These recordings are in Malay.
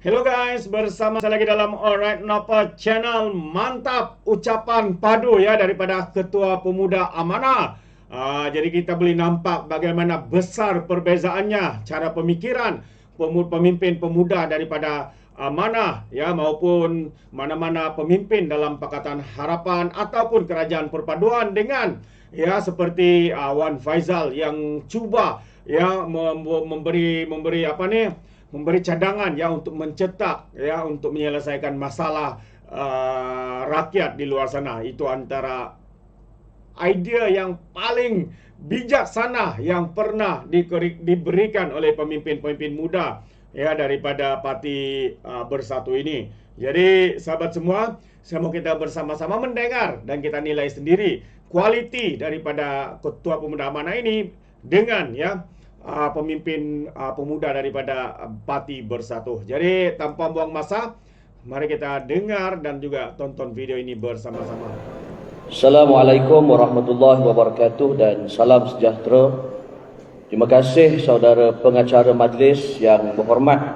Hello guys, bersama saya lagi dalam Alright Napa Channel. Mantap ucapan padu ya daripada Ketua Pemuda Amanah. Jadi kita boleh nampak bagaimana besar perbezaannya cara pemikiran pemimpin pemuda daripada Amanah ya, maupun mana-mana pemimpin dalam Pakatan Harapan ataupun Kerajaan Perpaduan dengan ya seperti Wan Faizal yang cuba ya memberi apa ni, memberi cadangan ya untuk mencetak ya untuk menyelesaikan masalah rakyat di luar sana. Itu antara idea yang paling bijaksana yang pernah diberikan oleh pemimpin-pemimpin muda ya daripada Parti Bersatu ini. Jadi sahabat semua, saya mau kita bersama-sama mendengar dan kita nilai sendiri kualiti daripada Ketua Pemuda Amanah ini dengan ya pemimpin pemuda daripada Parti Bersatu. Jadi tanpa buang masa, mari kita dengar dan juga tonton video ini bersama-sama. Assalamualaikum warahmatullahi wabarakatuh dan salam sejahtera. Terima kasih saudara pengacara majlis yang berhormat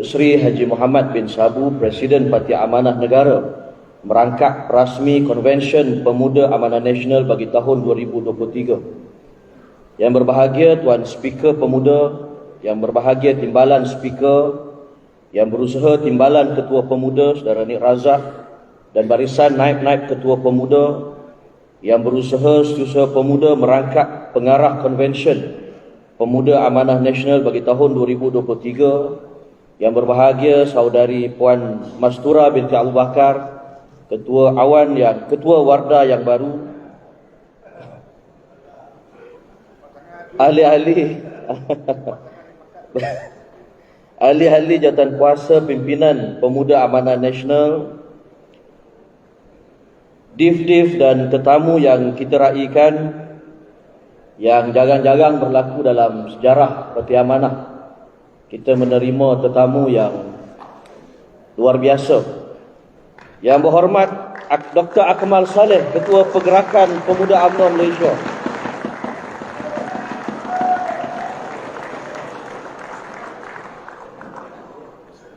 Sri Haji Muhammad bin Sabu, Presiden Parti Amanah Negara, merangkap rasmi Konvensyen Pemuda Amanah Nasional bagi tahun 2023. Yang berbahagia Tuan Speaker Pemuda, yang berbahagia Timbalan Speaker, yang berusaha Timbalan Ketua Pemuda Saudara Nik Razak, dan barisan naib-naib Ketua Pemuda yang berusaha setiausaha pemuda merangkap pengarah Konvensyen Pemuda Amanah Nasional bagi tahun 2023. Yang berbahagia Saudari Puan Mastura binti Abu Bakar, Ketua Awan yang Ketua Wardah yang baru, ahli-ahli ahli-ahli jawatan kuasa pimpinan Pemuda Amanah Nasional, div-div dan tetamu yang kita raikan, yang jarang-jarang berlaku dalam sejarah Parti Amanah. Kita menerima tetamu yang luar biasa. Yang berhormat Dr. Akmal Saleh, Ketua Pergerakan Pemuda UMNO Malaysia.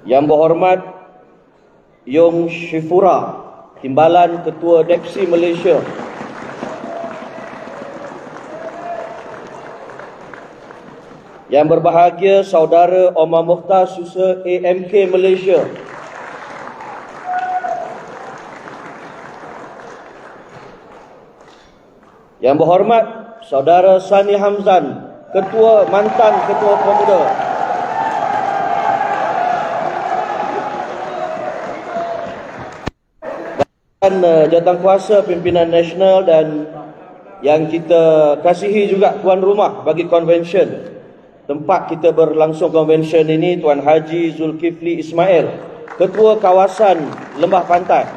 Yang berhormat Yong Shifura, Timbalan Ketua Depsi Malaysia. Yang berbahagia Saudara Omar Mukhtar Susa AMK Malaysia. Yang berhormat Saudara Sani Hamzan, mantan Ketua Pemuda. Jawatan kuasa pimpinan nasional dan yang kita kasihi juga tuan rumah bagi konvensyen. Tempat kita berlangsung konvensyen ini Tuan Haji Zulkifli Ismail, Ketua Kawasan Lembah Pantai.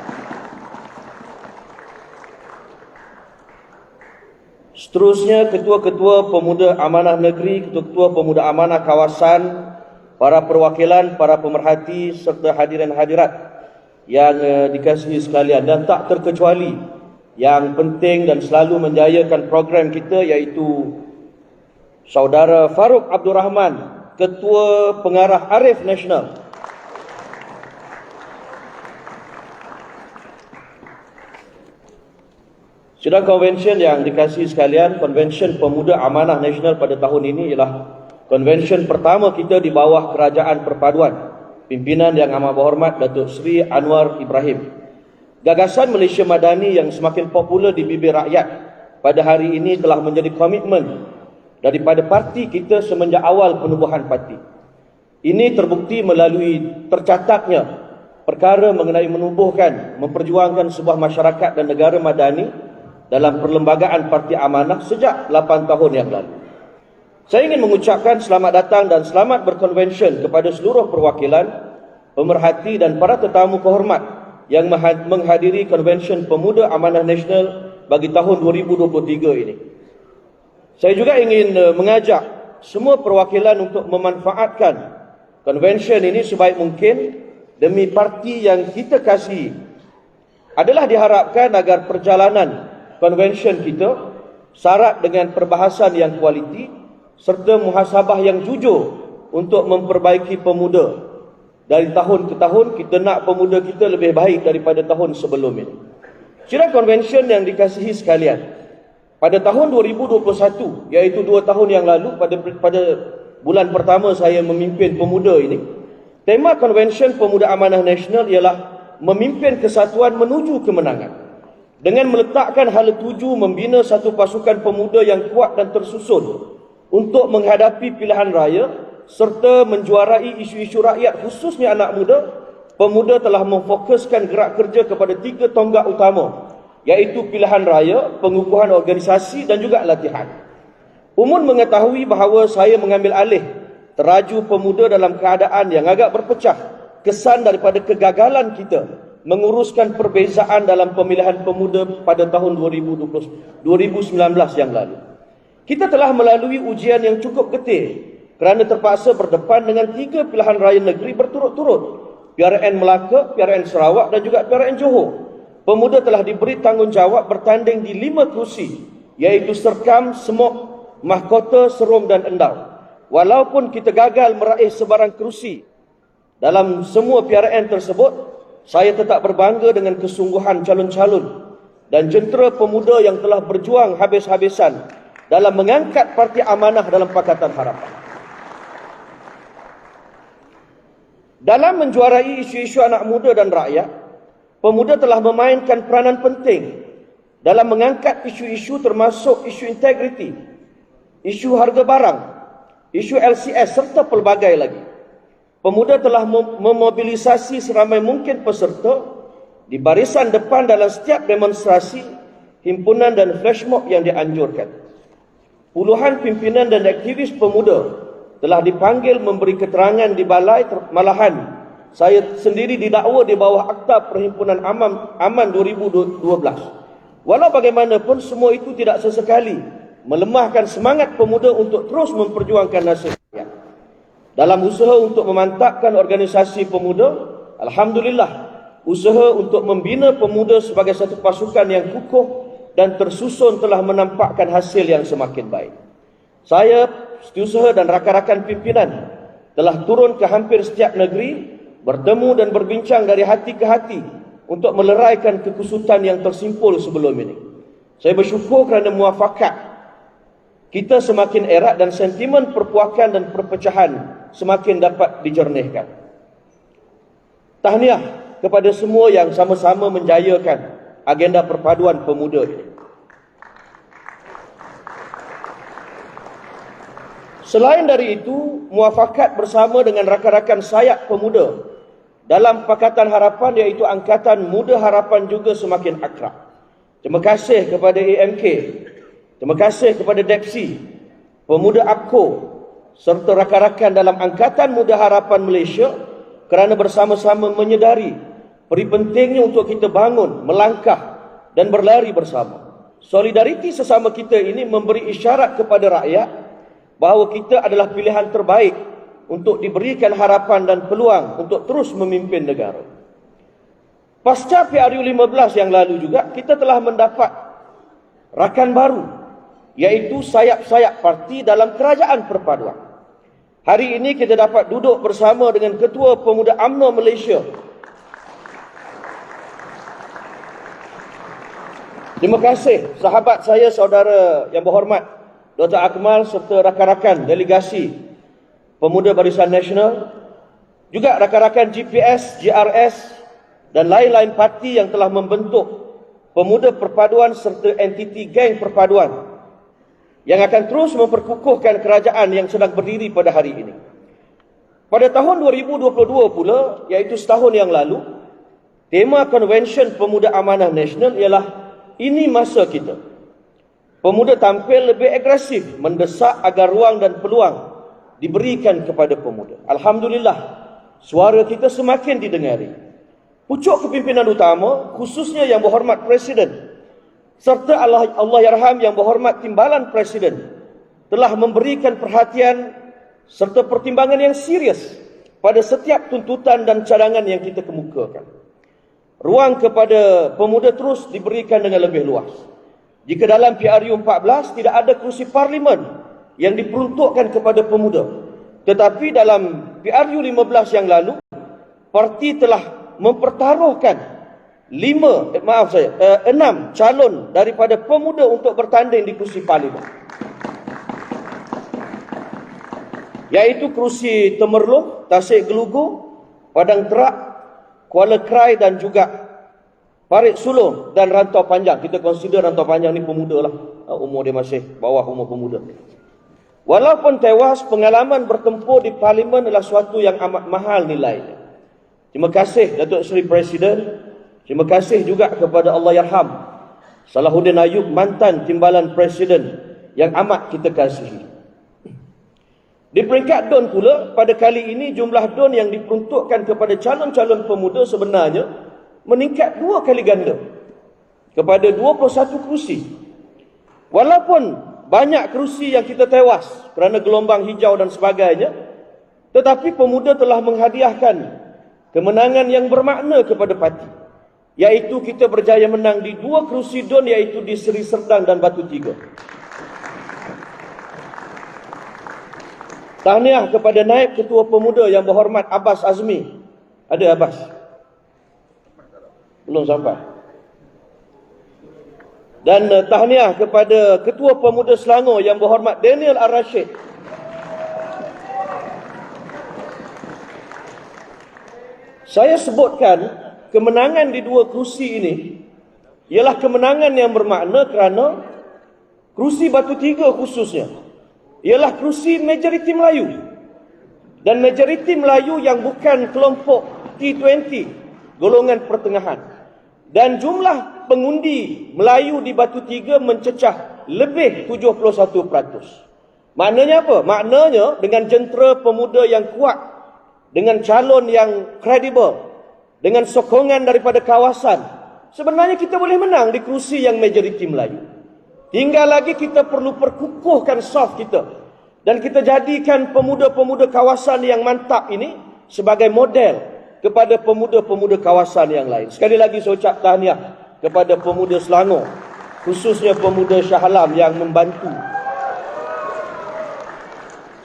Seterusnya Ketua-Ketua Pemuda Amanah Negeri, Ketua-Ketua Pemuda Amanah Kawasan, para perwakilan, para pemerhati serta hadirin hadirat yang dikasihi sekalian, dan tak terkecuali yang penting dan selalu menjayakan program kita iaitu Saudara Farouk Abdul Rahman, Ketua Pengarah Arif Nasional. Sidang konvensyen yang dikasihi sekalian, Konvensyen Pemuda Amanah Nasional pada tahun ini ialah konvensyen pertama kita di bawah Kerajaan Perpaduan, pimpinan yang amat berhormat Datuk Seri Anwar Ibrahim. Gagasan Malaysia Madani yang semakin popular di bibir rakyat pada hari ini telah menjadi komitmen daripada parti kita semenjak awal penubuhan parti. Ini terbukti melalui tercatatnya perkara mengenai menubuhkan, memperjuangkan sebuah masyarakat dan negara madani dalam perlembagaan Parti Amanah sejak 8 tahun yang lalu. Saya ingin mengucapkan selamat datang dan selamat berkonvensyen kepada seluruh perwakilan, pemerhati dan para tetamu kehormat yang menghadiri Konvensyen Pemuda Amanah Nasional bagi tahun 2023 ini. Saya juga ingin mengajak semua perwakilan untuk memanfaatkan konvensyen ini sebaik mungkin demi parti yang kita kasihi. Adalah diharapkan agar perjalanan konvensyen kita syarat dengan perbahasan yang kualiti serta muhasabah yang jujur untuk memperbaiki pemuda dari tahun ke tahun. Kita nak pemuda kita lebih baik daripada tahun sebelum ini. Sidang konvensyen yang dikasihi sekalian, pada tahun 2021, iaitu 2 tahun yang lalu, pada bulan pertama saya memimpin pemuda ini, tema konvensyen Pemuda Amanah Nasional ialah memimpin kesatuan menuju kemenangan. Dengan meletakkan hala tuju membina satu pasukan pemuda yang kuat dan tersusun untuk menghadapi pilihan raya serta menjuarai isu-isu rakyat khususnya anak muda, pemuda telah memfokuskan gerak kerja kepada 3 tonggak utama, iaitu pilihan raya, pengukuhan organisasi dan juga latihan. Umum mengetahui bahawa saya mengambil alih teraju pemuda dalam keadaan yang agak berpecah, kesan daripada kegagalan kita menguruskan perbezaan dalam pemilihan pemuda pada tahun 2019 yang lalu. Kita telah melalui ujian yang cukup getih kerana terpaksa berdepan dengan 3 pilihan raya negeri berturut-turut, PRN Melaka, PRN Sarawak dan juga PRN Johor. Pemuda telah diberi tanggungjawab bertanding di 5 kerusi, iaitu Serkam, Semok, Mahkota, Serom dan Endau. Walaupun kita gagal meraih sebarang kerusi dalam semua PRN tersebut, saya tetap berbangga dengan kesungguhan calon-calon dan jentera pemuda yang telah berjuang habis-habisan dalam mengangkat Parti Amanah dalam Pakatan Harapan. Dalam menjuarai isu-isu anak muda dan rakyat, pemuda telah memainkan peranan penting dalam mengangkat isu-isu termasuk isu integriti, isu harga barang, isu LCS serta pelbagai lagi. Pemuda telah memobilisasi seramai mungkin peserta di barisan depan dalam setiap demonstrasi, himpunan dan flashmob yang dianjurkan. Puluhan pimpinan dan aktivis pemuda telah dipanggil memberi keterangan di balai. Malahan saya sendiri didakwa di bawah Akta Perhimpunan Aman 2012. Walau bagaimanapun, semua itu tidak sesekali melemahkan semangat pemuda untuk terus memperjuangkan nasib rakyat. Dalam usaha untuk memantapkan organisasi pemuda, alhamdulillah, usaha untuk membina pemuda sebagai satu pasukan yang kukuh dan tersusun telah menampakkan hasil yang semakin baik. Saya, setiausaha dan rakan-rakan pimpinan telah turun ke hampir setiap negeri, bertemu dan berbincang dari hati ke hati untuk meleraikan kekusutan yang tersimpul sebelum ini. Saya bersyukur kerana muafakat kita semakin erat dan sentimen perpuakan dan perpecahan semakin dapat dijernihkan. Tahniah kepada semua yang sama-sama menjayakan agenda perpaduan pemuda ini. Selain dari itu, muafakat bersama dengan rakan-rakan sayap pemuda dalam Pakatan Harapan, iaitu Angkatan Muda Harapan, juga semakin akrab. Terima kasih kepada AMK, terima kasih kepada DEPSI, Pemuda APCO serta rakan-rakan dalam Angkatan Muda Harapan Malaysia kerana bersama-sama menyedari peri pentingnya untuk kita bangun, melangkah dan berlari bersama. Solidariti sesama kita ini memberi isyarat kepada rakyat bahawa kita adalah pilihan terbaik untuk diberikan harapan dan peluang untuk terus memimpin negara. Pasca PRU 15 yang lalu juga, kita telah mendapat rakan baru, iaitu sayap-sayap parti dalam kerajaan perpaduan. Hari ini kita dapat duduk bersama dengan Ketua Pemuda UMNO Malaysia. Terima kasih sahabat saya, saudara yang berhormat Dr. Akmal serta rakan-rakan delegasi Pemuda Barisan Nasional, juga rakan-rakan GPS, GRS dan lain-lain parti yang telah membentuk Pemuda Perpaduan serta entiti geng perpaduan yang akan terus memperkukuhkan kerajaan yang sedang berdiri pada hari ini. Pada tahun 2022 pula, iaitu setahun yang lalu, tema Konvensyen Pemuda Amanah Nasional ialah "Ini Masa Kita". Pemuda tampil lebih agresif, mendesak agar ruang dan peluang diberikan kepada pemuda. Alhamdulillah, suara kita semakin didengari. Pucuk kepimpinan utama, khususnya Yang Berhormat Presiden, serta Allahyarham Yang Berhormat Timbalan Presiden, telah memberikan perhatian serta pertimbangan yang serius pada setiap tuntutan dan cadangan yang kita kemukakan. Ruang kepada pemuda terus diberikan dengan lebih luas. Jika dalam PRU 14 tidak ada kerusi parlimen yang diperuntukkan kepada pemuda, tetapi dalam PRU 15 yang lalu parti telah mempertaruhkan 6 calon daripada pemuda untuk bertanding di kursi parlimen, iaitu kerusi Temerloh, Tasik Gelugu, Padang Terak, Kuala Krai dan juga Parit Sulong dan Rantau Panjang. Kita consider Rantau Panjang ni pemuda lah, umur dia masih bawah umur pemuda. Walaupun tewas, pengalaman bertempur di parlimen adalah suatu yang amat mahal nilainya. Terima kasih Datuk Seri Presiden. Terima kasih juga kepada Allahyarham Salahuddin Ayub, mantan Timbalan Presiden yang amat kita kasihi. Di peringkat DUN pula, pada kali ini jumlah DUN yang diperuntukkan kepada calon-calon pemuda sebenarnya meningkat 2 kali ganda kepada 21 kerusi. Walaupun banyak kerusi yang kita tewas kerana gelombang hijau dan sebagainya, tetapi pemuda telah menghadiahkan kemenangan yang bermakna kepada parti, iaitu kita berjaya menang di 2 kerusi DUN, iaitu di Seri Serdang dan Batu Tiga. Tahniah kepada Naib Ketua Pemuda Yang Berhormat Abbas Azmi. Ada Abbas? Belum sampai. Dan tahniah kepada Ketua Pemuda Selangor Yang Berhormat Daniel Ar-Rashid. Saya sebutkan kemenangan di 2 kerusi ini ialah kemenangan yang bermakna kerana kerusi Batu Tiga khususnya ialah kerusi majoriti Melayu, dan majoriti Melayu yang bukan kelompok T20, golongan pertengahan, dan jumlah pengundi Melayu di Batu Tiga mencecah lebih 71%. Maknanya apa? Maknanya dengan jentera pemuda yang kuat, dengan calon yang kredibel, dengan sokongan daripada kawasan, sebenarnya kita boleh menang di kerusi yang majoriti Melayu. Tinggal lagi kita perlu perkukuhkan soft kita, dan kita jadikan pemuda-pemuda kawasan yang mantap ini sebagai model kepada pemuda-pemuda kawasan yang lain. Sekali lagi saya ucap tahniah kepada pemuda Selangor, khususnya pemuda Shah Alam yang membantu.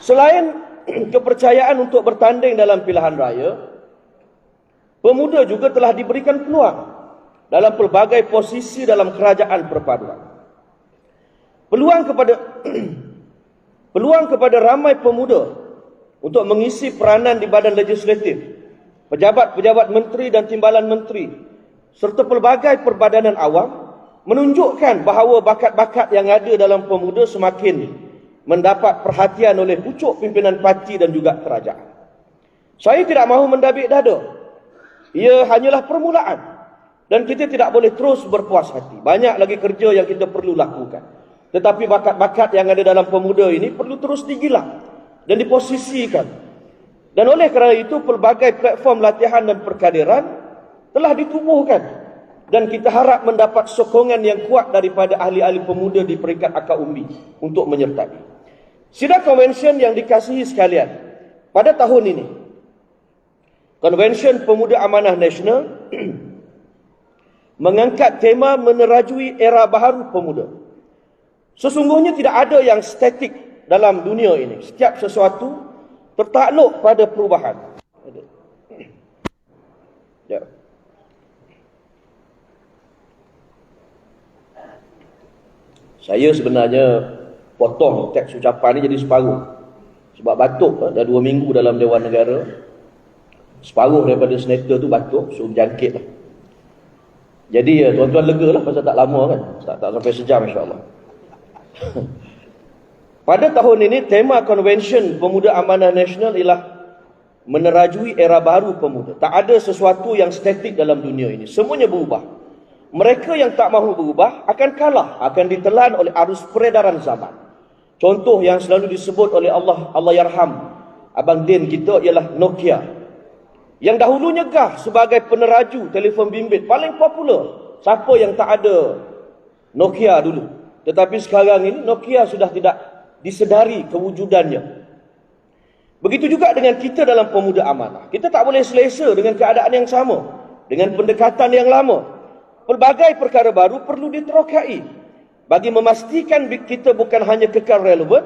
Selain kepercayaan untuk bertanding dalam pilihan raya, pemuda juga telah diberikan peluang dalam pelbagai posisi dalam kerajaan perpaduan. Peluang kepada ramai pemuda untuk mengisi peranan di badan legislatif, pejabat-pejabat menteri dan timbalan menteri, serta pelbagai perbadanan awam menunjukkan bahawa bakat-bakat yang ada dalam pemuda semakin mendapat perhatian oleh pucuk pimpinan parti dan juga kerajaan. Saya tidak mahu mendabik dada. Ia hanyalah permulaan, dan kita tidak boleh terus berpuas hati. Banyak lagi kerja yang kita perlu lakukan. Tetapi bakat-bakat yang ada dalam pemuda ini perlu terus digilang dan diposisikan. Dan oleh kerana itu, pelbagai platform latihan dan perkaderan telah ditubuhkan. Dan kita harap mendapat sokongan yang kuat daripada ahli-ahli pemuda di peringkat akar umbi untuk menyertai. Sidang konvensyen yang dikasihi sekalian, pada tahun ini, Konvensyen Pemuda Amanah Nasional mengangkat tema menerajui era baharu pemuda. Sesungguhnya tidak ada yang statik dalam dunia ini. Setiap sesuatu tertakluk pada perubahan. Ya. Saya sebenarnya potong teks ucapan ni jadi separuh. Sebab batuk, dah 2 minggu dalam Dewan Negara. Separuh daripada senator tu batuk, so berjangkit lah. Jadi tuan-tuan lega lah pasal tak lama kan. Tak sampai sejam insyaAllah. Pada tahun ini, tema Konvensyen Pemuda Amanah Nasional ialah menerajui era baru pemuda. Tak ada sesuatu yang statik dalam dunia ini. Semuanya berubah. Mereka yang tak mahu berubah akan kalah, akan ditelan oleh arus peredaran zaman. Contoh yang selalu disebut oleh Allahyarham Abang Din kita ialah Nokia, yang dahulunya gah sebagai peneraju telefon bimbit paling popular. Siapa yang tak ada Nokia dulu? Tetapi sekarang ini Nokia sudah tidak disedari kewujudannya. Begitu juga dengan kita dalam pemuda amanah. Kita tak boleh selesa dengan keadaan yang sama, dengan pendekatan yang lama. Pelbagai perkara baru perlu diterokai bagi memastikan kita bukan hanya kekal relevan,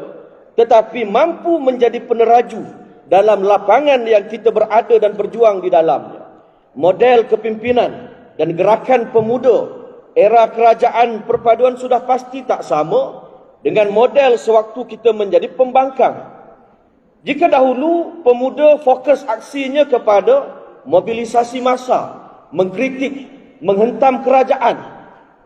tetapi mampu menjadi peneraju dalam lapangan yang kita berada dan berjuang di dalamnya. Model kepimpinan dan gerakan pemuda era kerajaan perpaduan sudah pasti tak sama dengan model sewaktu kita menjadi pembangkang. Jika dahulu pemuda fokus aksinya kepada mobilisasi massa, mengkritik, menghentam kerajaan,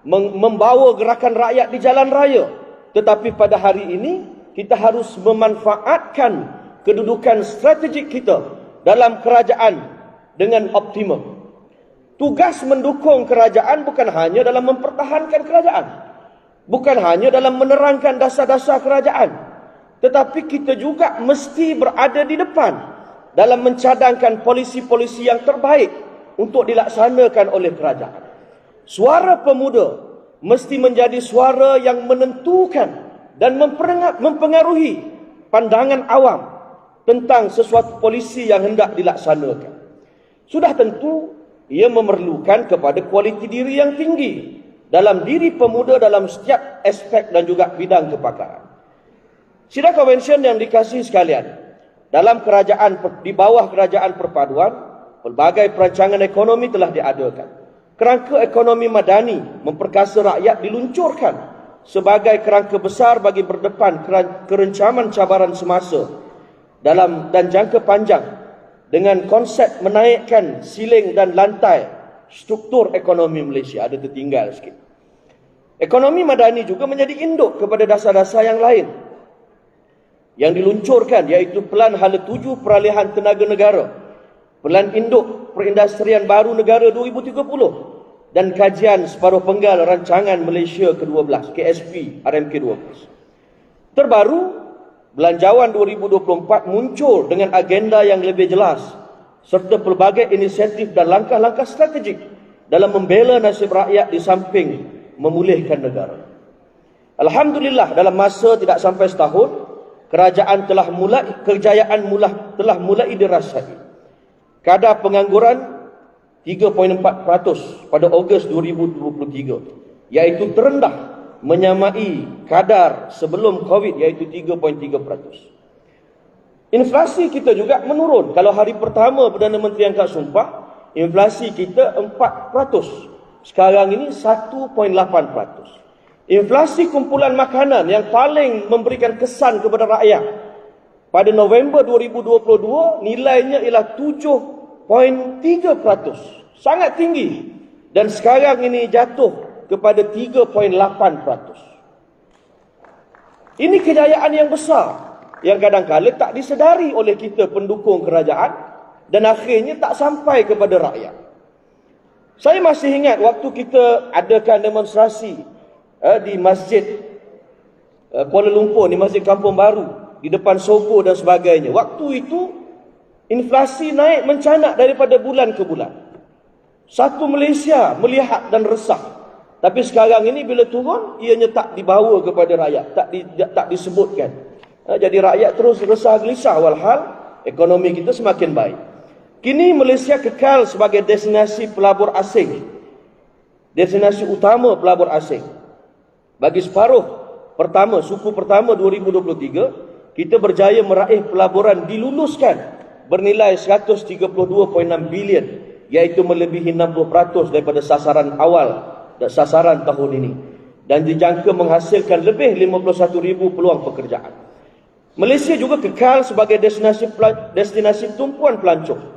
membawa gerakan rakyat di jalan raya. Tetapi pada hari ini, kita harus memanfaatkan kedudukan strategik kita dalam kerajaan dengan optimum. Tugas mendukung kerajaan bukan hanya dalam mempertahankan kerajaan, bukan hanya dalam menerangkan dasar-dasar kerajaan, tetapi kita juga mesti berada di depan dalam mencadangkan polisi-polisi yang terbaik untuk dilaksanakan oleh kerajaan. Suara pemuda mesti menjadi suara yang menentukan dan mempengaruhi pandangan awam tentang sesuatu polisi yang hendak dilaksanakan. Sudah tentu ia memerlukan kepada kualiti diri yang tinggi dalam diri pemuda dalam setiap aspek dan juga bidang kepakaran. Sidang konvensyen yang dikasihi sekalian, dalam kerajaan di bawah kerajaan perpaduan, pelbagai perancangan ekonomi telah diadakan. Kerangka ekonomi madani memperkasa rakyat diluncurkan sebagai kerangka besar bagi berdepan kerencaman cabaran semasa dan jangka panjang dengan konsep menaikkan siling dan lantai struktur ekonomi Malaysia. Ada tertinggal sikit. Ekonomi madani juga menjadi induk kepada dasar-dasar yang lain yang diluncurkan, iaitu Pelan Hala 7 Peralihan Tenaga Negara, Pelan Induk Perindustrian Baru Negara 2030 dan Kajian Separuh Penggal Rancangan Malaysia ke-12 KSP RMK-12. Terbaru, Belanjawan 2024 muncul dengan agenda yang lebih jelas serta pelbagai inisiatif dan langkah-langkah strategik dalam membela nasib rakyat di samping memulihkan negara. Alhamdulillah, dalam masa tidak sampai setahun, kerajaan telah mulai dirasai. Kadar pengangguran 3.4% pada Ogos 2023, iaitu terendah menyamai kadar sebelum Covid, iaitu 3.3%. Inflasi kita juga menurun. Kalau hari pertama Perdana Menteri angkat sumpah, inflasi kita 4%. Sekarang ini 1.8%. Inflasi kumpulan makanan yang paling memberikan kesan kepada rakyat, pada November 2022 nilainya ialah 7.3%. Sangat tinggi. Dan sekarang ini jatuh kepada 3.8%. Ini kejayaan yang besar yang kadang-kadang tak disedari oleh kita pendukung kerajaan dan akhirnya tak sampai kepada rakyat. Saya masih ingat waktu kita adakan demonstrasi di Masjid Kuala Lumpur, di Masjid Kampung Baru, di depan Sogo dan sebagainya. Waktu itu inflasi naik mencanak daripada bulan ke bulan. Satu Malaysia melihat dan resah. Tapi sekarang ini bila turun, ianya tak dibawa kepada rakyat, tak disebutkan. Jadi rakyat terus resah gelisah, walhal ekonomi kita semakin baik. Kini Malaysia kekal sebagai destinasi pelabur asing, destinasi utama pelabur asing. Bagi suku pertama 2023, kita berjaya meraih pelaburan diluluskan bernilai 132.6 bilion, iaitu melebihi 60% daripada sasaran awal dan sasaran tahun ini, dan dijangka menghasilkan lebih 51,000 peluang pekerjaan. Malaysia juga kekal sebagai destinasi tumpuan pelancong.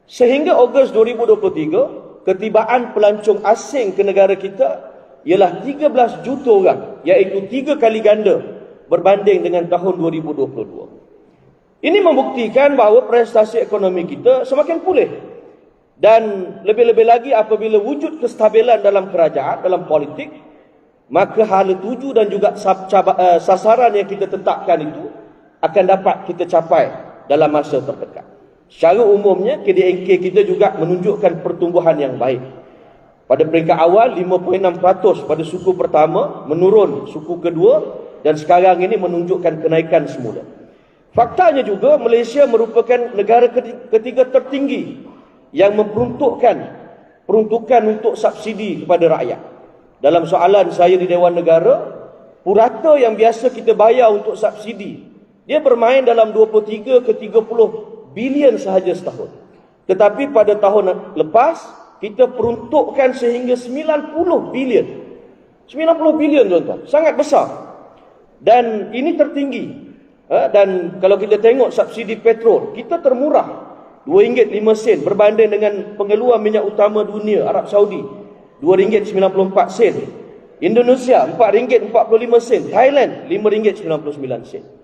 Sehingga Ogos 2023, ketibaan pelancong asing ke negara kita ialah 13 juta orang, iaitu 3 kali ganda berbanding dengan tahun 2022. Ini membuktikan bahawa prestasi ekonomi kita semakin pulih. Dan lebih-lebih lagi apabila wujud kestabilan dalam kerajaan, dalam politik, maka Hala 7 dan juga sasaran yang kita tetapkan itu akan dapat kita capai dalam masa terdekat. Secara umumnya, KDNK kita juga menunjukkan pertumbuhan yang baik. Pada peringkat awal 5.6% pada suku pertama, menurun suku kedua, dan sekarang ini menunjukkan kenaikan semula. Faktanya juga Malaysia merupakan negara ketiga tertinggi yang peruntukan untuk subsidi kepada rakyat. Dalam soalan saya di Dewan Negara, purata yang biasa kita bayar untuk subsidi Dia bermain dalam 23 ke 30 bilion sahaja setahun. Tetapi pada tahun lepas, kita peruntukkan sehingga 90 bilion. 90 bilion tuan-tuan, sangat besar. Dan ini tertinggi. Dan kalau kita tengok subsidi petrol, kita termurah RM2.05 berbanding dengan pengeluar minyak utama dunia, Arab Saudi, RM2.94. Indonesia RM4.45, Thailand RM5.99.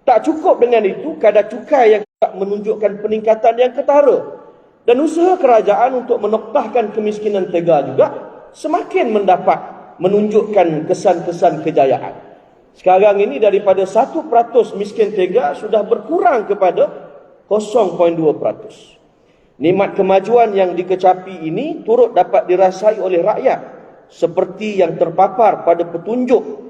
Tak cukup dengan itu, kadar cukai yang menunjukkan peningkatan yang ketara. Dan usaha kerajaan untuk menoktahkan kemiskinan tega juga semakin menunjukkan kesan-kesan kejayaan. Sekarang ini daripada 1% miskin tega sudah berkurang kepada 0.2%. Nikmat kemajuan yang dikecapi ini turut dapat dirasai oleh rakyat seperti yang terpapar pada petunjuk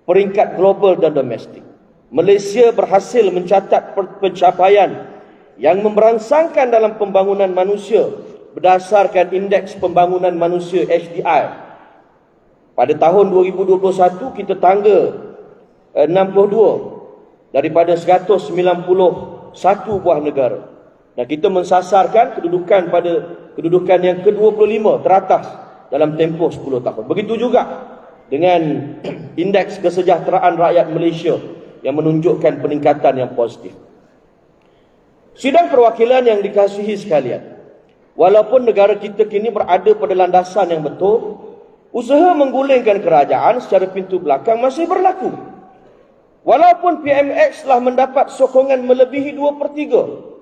peringkat global dan domestik. Malaysia berhasil mencatat pencapaian yang memberangsangkan dalam pembangunan manusia berdasarkan Indeks Pembangunan Manusia HDI. Pada tahun 2021 kita tangga 62 daripada 191 buah negara. Dan kita mensasarkan kedudukan yang ke-25 teratas dalam tempoh 10 tahun. Begitu juga dengan Indeks Kesejahteraan Rakyat Malaysia yang menunjukkan peningkatan yang positif. Sidang perwakilan yang dikasihi sekalian, walaupun negara kita kini berada pada landasan yang betul, usaha menggulingkan kerajaan secara pintu belakang masih berlaku. Walaupun PMX telah mendapat sokongan melebihi 2/3,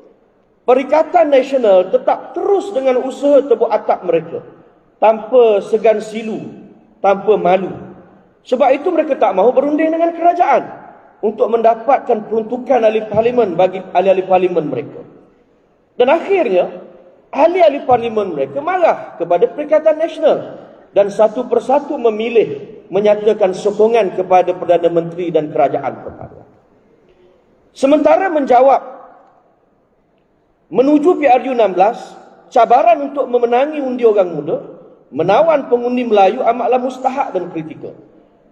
Perikatan Nasional tetap terus dengan usaha tebuk atap mereka, tanpa segan silu, tanpa malu. Sebab itu mereka tak mahu berunding dengan kerajaan untuk mendapatkan peruntukan ahli parlimen bagi ahli-ahli parlimen mereka. Dan akhirnya, ahli-ahli parlimen mereka marah kepada Perikatan Nasional dan satu persatu memilih menyatakan sokongan kepada Perdana Menteri dan Kerajaan Perpaduan. Sementara menjawab menuju PRU 16, cabaran untuk memenangi undi orang muda, menawan pengundi Melayu amatlah mustahak dan kritikal.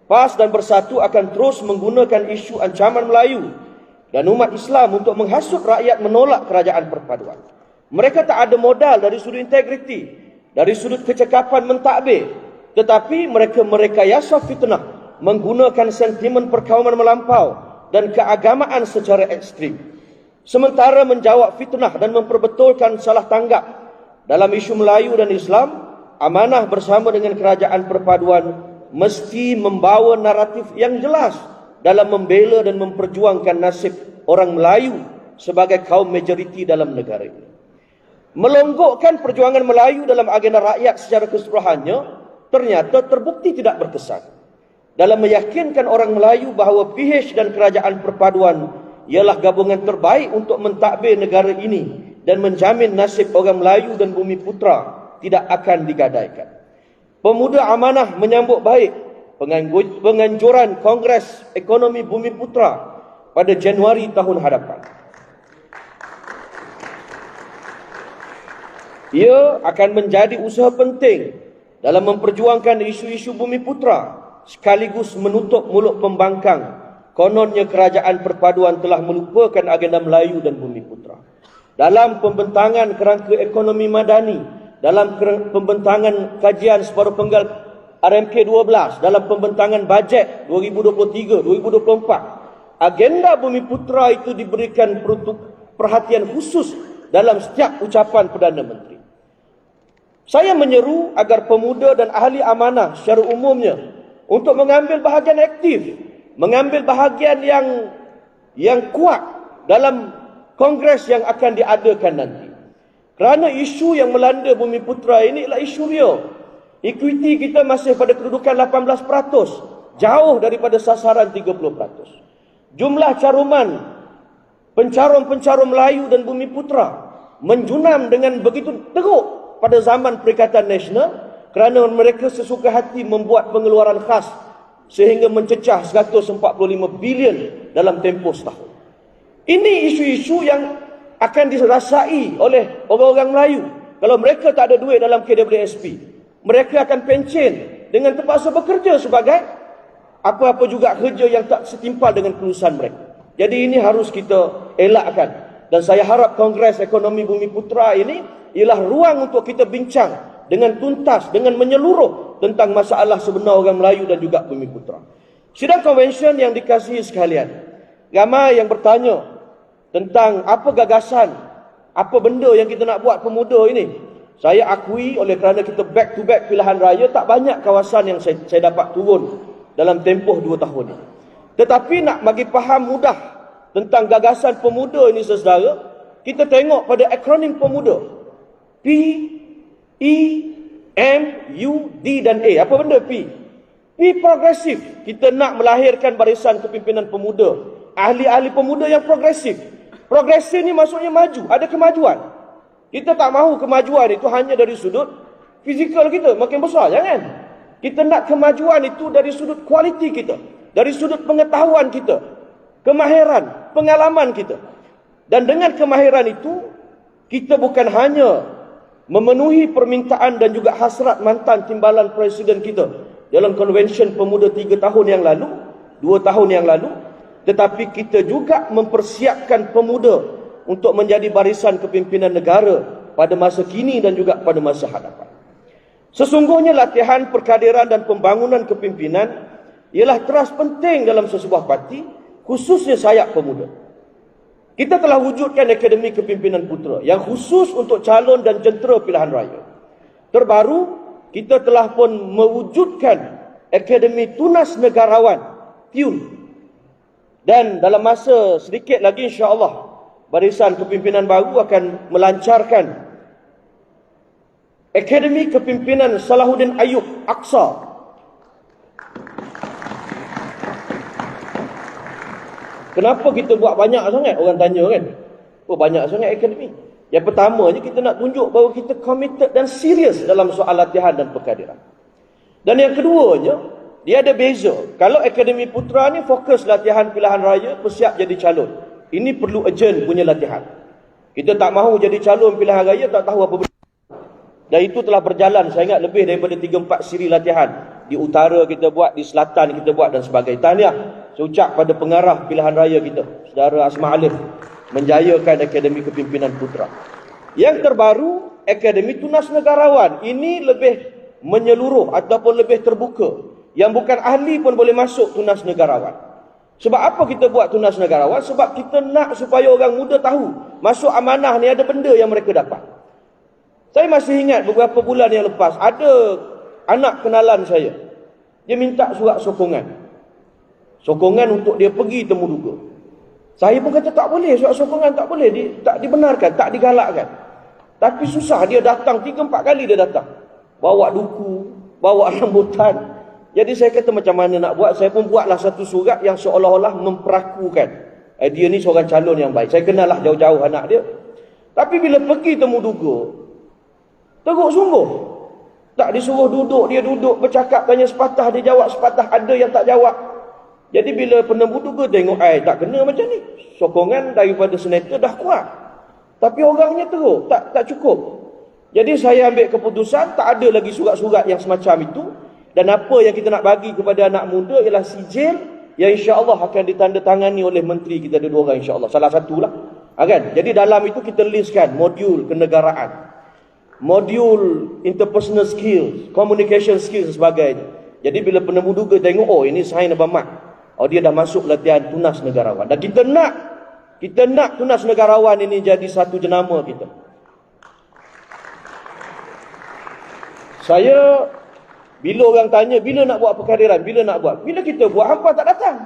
PAS dan Bersatu akan terus menggunakan isu ancaman Melayu dan umat Islam untuk menghasut rakyat menolak kerajaan perpaduan. Mereka tak ada modal dari sudut integriti, dari sudut kecekapan mentadbir, tetapi mereka merekayasa fitnah, menggunakan sentimen perkauman melampau dan keagamaan secara ekstrim. Sementara menjawab fitnah dan memperbetulkan salah tanggap dalam isu Melayu dan Islam, Amanah bersama dengan kerajaan perpaduan mesti membawa naratif yang jelas dalam membela dan memperjuangkan nasib orang Melayu sebagai kaum majoriti dalam negara ini. Melonggokkan perjuangan Melayu dalam agenda rakyat secara keseluruhannya ternyata terbukti tidak berkesan. Dalam meyakinkan orang Melayu bahawa PH dan kerajaan perpaduan ialah gabungan terbaik untuk mentadbir negara ini dan menjamin nasib orang Melayu dan Bumi Putra tidak akan digadaikan. Pemuda Amanah menyambut baik penganjuran Kongres Ekonomi Bumi Putra pada Januari tahun hadapan. Ia akan menjadi usaha penting dalam memperjuangkan isu-isu Bumi Putra sekaligus menutup mulut pembangkang kononnya kerajaan perpaduan telah melupakan agenda Melayu dan Bumi Putra. Dalam pembentangan kerangka ekonomi madani, dalam pembentangan kajian separuh penggal RMK 12, dalam pembentangan bajet 2023-2024, agenda Bumi Putra itu diberikan perhatian khusus dalam setiap ucapan Perdana Menteri. Saya menyeru agar pemuda dan ahli amanah secara umumnya untuk mengambil bahagian aktif, mengambil bahagian yang kuat dalam kongres yang akan diadakan nanti. Kerana isu yang melanda Bumi Putra ini adalah isu real. Equity kita masih pada kedudukan 18%, jauh daripada sasaran 30%. Jumlah caruman pencarum-pencarum Melayu dan Bumi Putra menjunam dengan begitu teruk pada zaman Perikatan Nasional kerana mereka sesuka hati membuat pengeluaran khas sehingga mencecah 145 bilion dalam tempoh setahun. Ini isu-isu yang akan dirasai oleh orang-orang Melayu. Kalau mereka tak ada duit dalam KWSP, mereka akan pencen dengan terpaksa bekerja sebagai apa-apa juga kerja yang tak setimpal dengan kelulusan mereka. Jadi ini harus kita elakkan. Dan saya harap Kongres Ekonomi Bumiputera ini ialah ruang untuk kita bincang dengan tuntas, dengan menyeluruh tentang masalah sebenar orang Melayu dan juga Bumiputera. Sidang konvensyen yang dikasihi sekalian, ramai yang bertanya tentang apa gagasan, apa benda yang kita nak buat pemuda ini. Saya akui oleh kerana kita back to back pilihan raya, tak banyak kawasan yang saya dapat turun dalam tempoh 2 tahun ini. Tetapi nak bagi faham mudah tentang gagasan pemuda ini saudara, kita tengok pada akronim pemuda. P, E, M, U, D dan A. Apa benda P? P progresif. Kita nak melahirkan barisan kepimpinan pemuda, ahli-ahli pemuda yang progresif. Progresif ni maksudnya maju, ada kemajuan. Kita tak mahu kemajuan itu hanya dari sudut fizikal kita, makin besar, jangan. Kita nak kemajuan itu dari sudut kualiti kita, dari sudut pengetahuan kita, kemahiran, pengalaman kita. Dan dengan kemahiran itu, kita bukan hanya memenuhi permintaan dan juga hasrat mantan timbalan presiden kita dalam konvensyen pemuda 3 tahun yang lalu, 2 tahun yang lalu, tetapi kita juga mempersiapkan pemuda untuk menjadi barisan kepimpinan negara pada masa kini dan juga pada masa hadapan. Sesungguhnya latihan perkaderan dan pembangunan kepimpinan ialah teras penting dalam sesebuah parti, khususnya sayap pemuda. Kita telah wujudkan Akademi Kepimpinan Putera yang khusus untuk calon dan jentera pilihan raya. Terbaru, kita telah pun mewujudkan Akademi Tunas Negarawan, TUN. Dan dalam masa sedikit lagi insya-Allah barisan kepimpinan baru akan melancarkan Akademi Kepimpinan Salahuddin Ayub Aqsa. Kenapa kita buat banyak sangat? Orang tanya kan. Oh, banyak sangat akademi. Yang pertama je kita nak tunjuk bahawa kita committed dan serius dalam soal latihan dan perkaderan. Dan yang keduanya, dia ada beza. Kalau Akademi Putera ni fokus latihan pilihan raya, bersiap jadi calon. Ini perlu urgent punya latihan. Kita tak mahu jadi calon pilihan raya, tak tahu apa benda. Dan itu telah berjalan, saya ingat lebih daripada 3-4 siri latihan. Di utara kita buat, di selatan kita buat dan sebagainya. Tahniah, saya ucap pada pengarah pilihan raya kita, Saudara Asma Alif, menjayakan Akademi Kepimpinan Putera. Yang terbaru, Akademi Tunas Negarawan. Ini lebih menyeluruh ataupun lebih terbuka. Yang bukan ahli pun boleh masuk Tunas Negarawan. Sebab apa kita buat Tunas Negarawan? Sebab kita nak supaya orang muda tahu masuk amanah ni ada benda yang mereka dapat. Saya masih ingat beberapa bulan yang lepas, ada anak kenalan saya. Dia minta surat sokongan. Sokongan untuk dia pergi temu duga. Saya pun kata tak boleh, surat sokongan tak boleh. Tak dibenarkan, tak digalakkan. Tapi susah, dia datang 3-4 kali dia datang. Bawa duku, bawa rambutan. Jadi saya kata macam mana nak buat. Saya pun buatlah satu surat yang seolah-olah memperakukan dia ni seorang calon yang baik. Saya kenal lah jauh-jauh anak dia. Tapi bila pergi temu duga, teruk sungguh. Tak disuruh duduk, dia duduk bercakap, tanya sepatah, dia jawab sepatah, ada yang tak jawab. Jadi bila penemu duga tengok, tak kena macam ni. Sokongan daripada senator dah kuat. Tapi orangnya teruk, tak cukup. Jadi saya ambil keputusan, tak ada lagi surat-surat yang semacam itu. Dan apa yang kita nak bagi kepada anak muda ialah sijil yang insya-Allah akan ditandatangani oleh menteri kita ada 2 orang insya-Allah. Salah satulah. Kan? Jadi dalam itu kita listkan modul kenegaraan, modul interpersonal skills, communication skills dan sebagainya. Jadi bila penemu duga tengok, oh ini sign abang mat. Oh dia dah masuk latihan Tunas Negarawan. Dan kita nak Tunas Negarawan ini jadi satu jenama kita. Saya bila orang tanya, bila nak buat perkaderan, bila nak buat? Bila kita buat, hampa tak datang.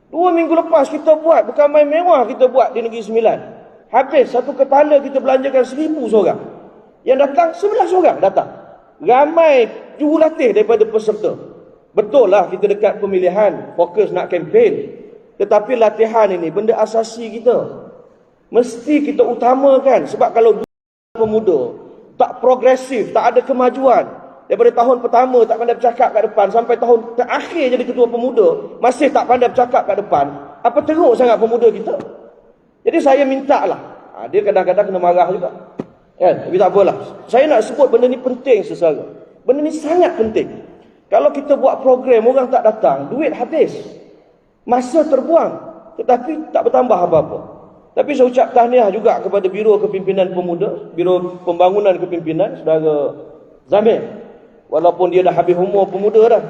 2 minggu lepas kita buat, bukan main mewah kita buat di Negeri Sembilan. Habis, satu kepala kita belanjakan 1,000 seorang. Yang datang, 11 orang datang. Ramai jurulatih daripada peserta. Betul lah kita dekat pemilihan, fokus nak kempen. Tetapi latihan ini, benda asasi kita. Mesti kita utamakan. Sebab kalau pemuda tak progresif, tak ada kemajuan, daripada tahun pertama tak pandai bercakap kat depan sampai tahun terakhir jadi ketua pemuda masih tak pandai bercakap kat depan, apa teruk sangat pemuda kita. Jadi saya minta lah, dia kadang-kadang kena marah juga kan? Tapi tak apalah, saya nak sebut benda ni penting sesara. Benda ni sangat penting. Kalau kita buat program orang tak datang, duit habis, masa terbuang. tetapi tak bertambah apa-apa. Tapi saya ucap tahniah juga kepada Biro Kepimpinan Pemuda, Biro Pembangunan Kepimpinan, Saudara Zamir. Walaupun dia dah habis umur pemuda dah,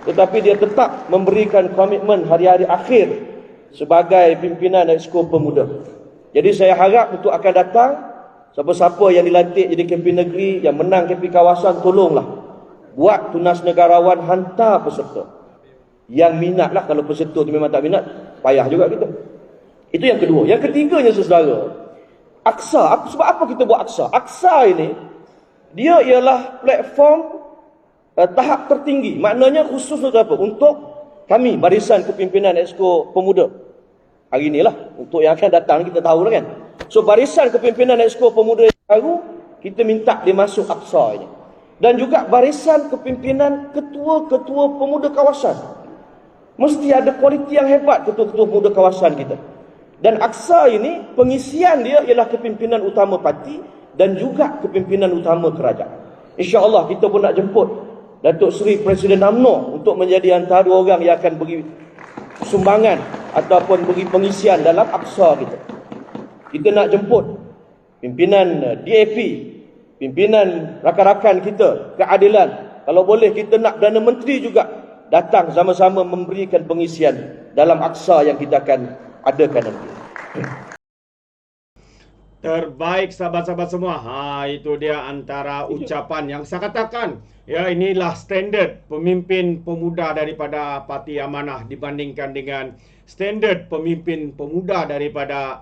tetapi dia tetap memberikan komitmen hari-hari akhir sebagai pimpinan Exco Pemuda. Jadi saya harap untuk akan datang, siapa-siapa yang dilantik jadi KP negeri, yang menang KP kawasan, tolonglah buat tunas negarawan, hantar peserta. Yang minat lah, kalau peserta tu memang tak minat, payah juga kita. Itu yang kedua. Yang ketiganya, saudara, Aksa. Sebab apa kita buat Aksa? Aksa ini, dia ialah platform tahap tertinggi. Maknanya khusus untuk apa? Untuk kami, Barisan Kepimpinan Exco Pemuda. Hari inilah, untuk yang akan datang kita tahu lah kan. So, Barisan Kepimpinan Exco Pemuda yang baru, kita minta dia masuk Aksa ini. Dan juga Barisan Kepimpinan Ketua-Ketua Pemuda Kawasan. Mesti ada kualiti yang hebat ketua-ketua pemuda kawasan kita. Dan Aksa ini, pengisian dia ialah kepimpinan utama parti dan juga kepimpinan utama kerajaan. InsyaAllah kita pun nak jemput Datuk Seri Presiden UMNO untuk menjadi antara dua orang yang akan beri sumbangan ataupun beri pengisian dalam Aksa kita. Kita nak jemput pimpinan DAP, pimpinan rakan-rakan kita, keadilan. Kalau boleh kita nak Perdana Menteri juga datang sama-sama memberikan pengisian dalam Aksa yang kita akan adakan nanti. Terbaik sahabat-sahabat semua. Itu dia antara ucapan yang saya katakan. Ya, inilah standard pemimpin pemuda daripada Parti Amanah dibandingkan dengan standard pemimpin pemuda daripada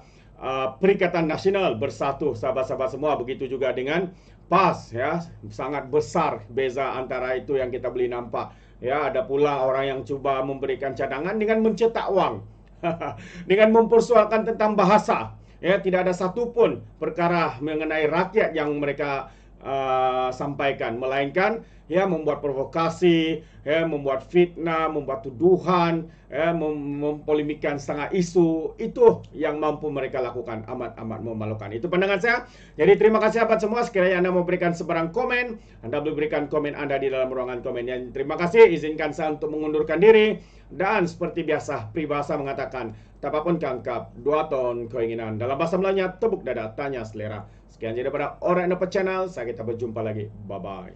Perikatan Nasional Bersatu, sahabat-sahabat semua. Begitu juga dengan PAS, ya. Sangat besar beza antara itu yang kita boleh nampak. Ya, ada pula orang yang cuba memberikan cadangan dengan mencetak wang. Dengan mempersoalkan tentang bahasa. Ya, tidak ada satu pun perkara mengenai rakyat yang mereka sampaikan, melainkan ya membuat provokasi, ya membuat fitnah, membuat tuduhan, ya mempolemikkan setengah isu. Itu yang mampu mereka lakukan. Amat memalukan. Itu pandangan saya. Jadi terima kasih sahabat semua. Sekiranya Anda memberikan sebarang komen, Anda boleh berikan komen Anda di dalam ruangan komen. Yang terima kasih. Izinkan saya untuk mengundurkan diri. Dan seperti biasa, peribahasa mengatakan, tapapun kangkap, 2 ton keinginan. Dalam bahasa Melayunya, tepuk dada, tanya selera. Sekian jadi daripada Alright Napa Channel. Saya kita berjumpa lagi. Bye-bye.